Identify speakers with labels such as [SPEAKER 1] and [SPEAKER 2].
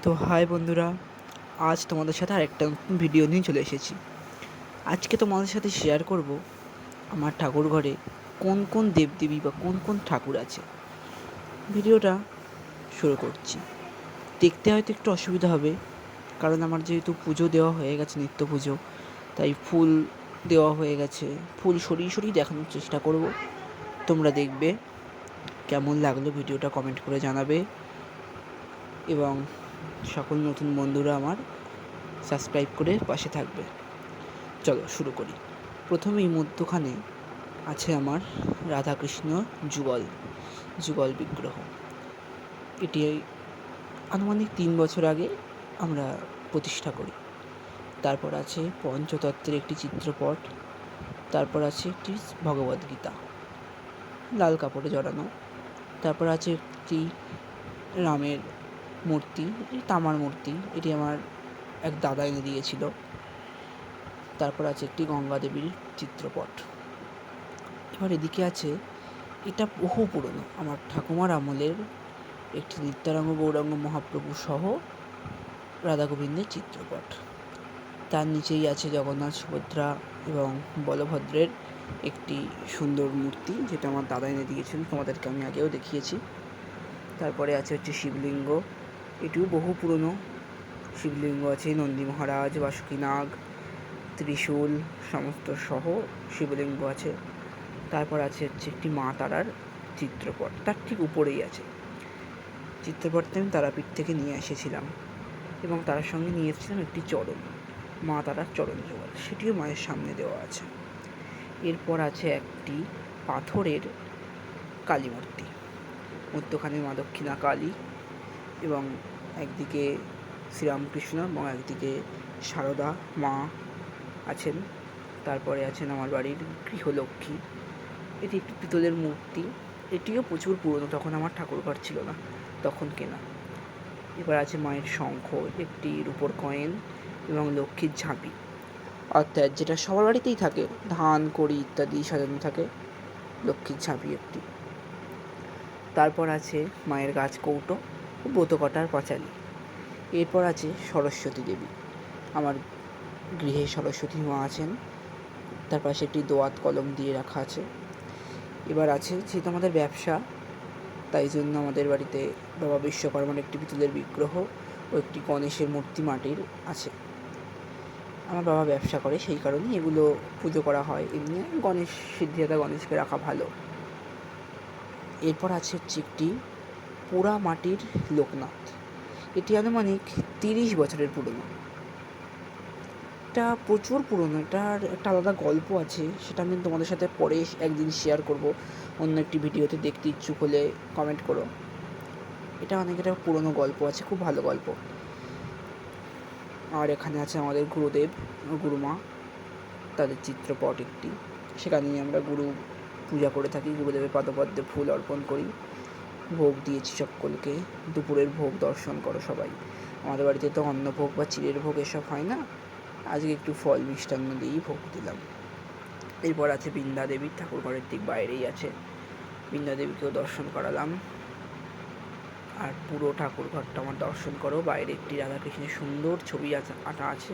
[SPEAKER 1] তো হাই বন্ধুরা, আজ তোমাদের সাথে আরেকটা নতুন ভিডিও নিয়ে চলে এসেছি। আজকে তোমাদের সাথে শেয়ার করব আমার ঠাকুর ঘরে কোন কোন দেবদেবী বা কোন কোন ঠাকুর আছে। ভিডিওটা শুরু করছি। দেখতে হয়তো একটু অসুবিধা হবে, কারণ আমার যেহেতু পুজো দেওয়া হয়ে গেছে, নিত্য পুজো, তাই ফুল দেওয়া হয়ে গেছে। ফুল সরিয়ে সরিয়ে দেখানোর চেষ্টা করব। তোমরা দেখবে কেমন লাগলো ভিডিওটা কমেন্ট করে জানাবে, এবং সকল নতুন বন্ধুরা আমার সাবস্ক্রাইব করে পাশে থাকবে। চলো শুরু করি। প্রথমেই মধ্যখানে আছে আমার রাধাকৃষ্ণ যুগল যুগল বিগ্রহ। এটি আনুমানিক 3 বছর আগে আমরা প্রতিষ্ঠা করি। তারপর আছে পঞ্চতত্ত্বের একটি চিত্রপট। তারপর আছে একটি ভগবদ্গীতা লাল কাপড়ে জড়ানো। তারপর আছে একটি রামের মূর্তি, তামার মূর্তি, এটি আমার এক দাদা এনে দিয়েছিল। তারপর আছে একটি গঙ্গা দেবীর চিত্রপট। এবার এদিকে আছে, এটা বহু পুরনো, আমার ঠাকুমার আমলের একটি নিত্যানন্দ গৌরাঙ্গ মহাপ্রভু সহ রাধা গোবিন্দের চিত্রপট। তার নিচেই আছে জগন্নাথ, সুভদ্রা এবং বলভদ্রের একটি সুন্দর মূর্তি, যেটা আমার দাদা এনে দিয়েছেন, তোমাদেরকে আমি আগেও দেখিয়েছি। তারপরে আছে হচ্ছে শিবলিঙ্গ, এটিও বহু পুরনো শিবলিঙ্গ আছে। নন্দী মহারাজ, বাসুকীনাগ, ত্রিশূল সমস্ত সহ শিবলিঙ্গ আছে। তারপর আছে হচ্ছে একটি মা তারার চিত্রপট, তার ঠিক উপরেই আছে। চিত্রপটটা আমি তারাপীঠ থেকে নিয়ে এসেছিলাম, এবং তার সঙ্গে নিয়ে এসেছিলাম একটি চরণ, মা তারার চরণ যুগল, সেটিও মায়ের সামনে দেওয়া আছে। এরপর আছে একটি পাথরের কালী মূর্তি, মধ্যখানে মা দক্ষিণা কালী, এবং একদিকে শ্রীরামকৃষ্ণ এবং একদিকে সারদা মা আছেন। তারপরে আছেন আমার বাড়ির গৃহলক্ষ্মী, এটি একটি পিতলের মূর্তি, এটিও প্রচুর পুরনো, তখন আমার ঠাকুরঘর ছিল না, তখন কেনা। এবার আছে মায়ের শঙ্খ, একটি রূপোর কয়েন এবং লক্ষ্মীর ঝাঁপি, অর্থাৎ যেটা সবার বাড়িতেই থাকে, ধান কড়ি ইত্যাদি সাজানো থাকে, লক্ষ্মীর ঝাঁপি একটি। তারপর আছে মায়ের গাছ কৌটো ও ব্রতকটার পাঁচালী। এরপর আছে সরস্বতী দেবী, আমার গৃহে সরস্বতী মা আছেন, তার পাশে একটি দোয়াত কলম দিয়ে রাখা আছে। এবার আছে, যেহেতু আমাদের ব্যবসা, তাই জন্য আমাদের বাড়িতে বাবা বিশ্বকর্মার একটি পিতলের বিগ্রহ ও একটি গণেশের মূর্তি মাটির আছে। আমার বাবা ব্যবসা করে, সেই কারণেই এগুলো পুজো করা হয়। এমনি গণেশ, সিদ্ধিদাতা গণেশকে রাখা ভালো। এরপর আছে হচ্ছে একটি পোড়া মাটির লোকনাথ, এটি আনুমানিক 30 বছরের পুরনো। এটা প্রচুর পুরনো, এটার একটা আলাদা গল্প আছে, সেটা আমি তোমাদের সাথে পরে একদিন শেয়ার করব অন্য একটি ভিডিওতে। দেখতে ইচ্ছুক হলে কমেন্ট করো। এটা অনেক একটা পুরনো গল্প আছে, খুব ভালো গল্প। আর এখানে আছে আমাদের গুরুদেব ও গুরুমা, তাদের চিত্রপট একটি, সেখানে আমরা গুরু পূজা করে থাকি, গুরুদেবের পাদপদ্মে ফুল অর্পণ করি, ভোগ দিয়েছি সকলকে। দুপুরের ভোগ দর্শন করো সবাই। আমাদের বাড়িতে তো অন্নভোগ বা চিড়ের ভোগ এসব হয় না, আজকে একটু ফল মিষ্টান্ন দিয়েই ভোগ দিলাম। এরপর আছে বৃন্দা দেবী, ঠাকুর ঘরের ঠিক বাইরেই আছে, বৃন্দা দেবীকেও দর্শন করালাম। আর পুরো ঠাকুর ঘরটা আমার দর্শন করো। বাইরে একটি রাধাকৃষ্ণের সুন্দর ছবি আঁকা আছে,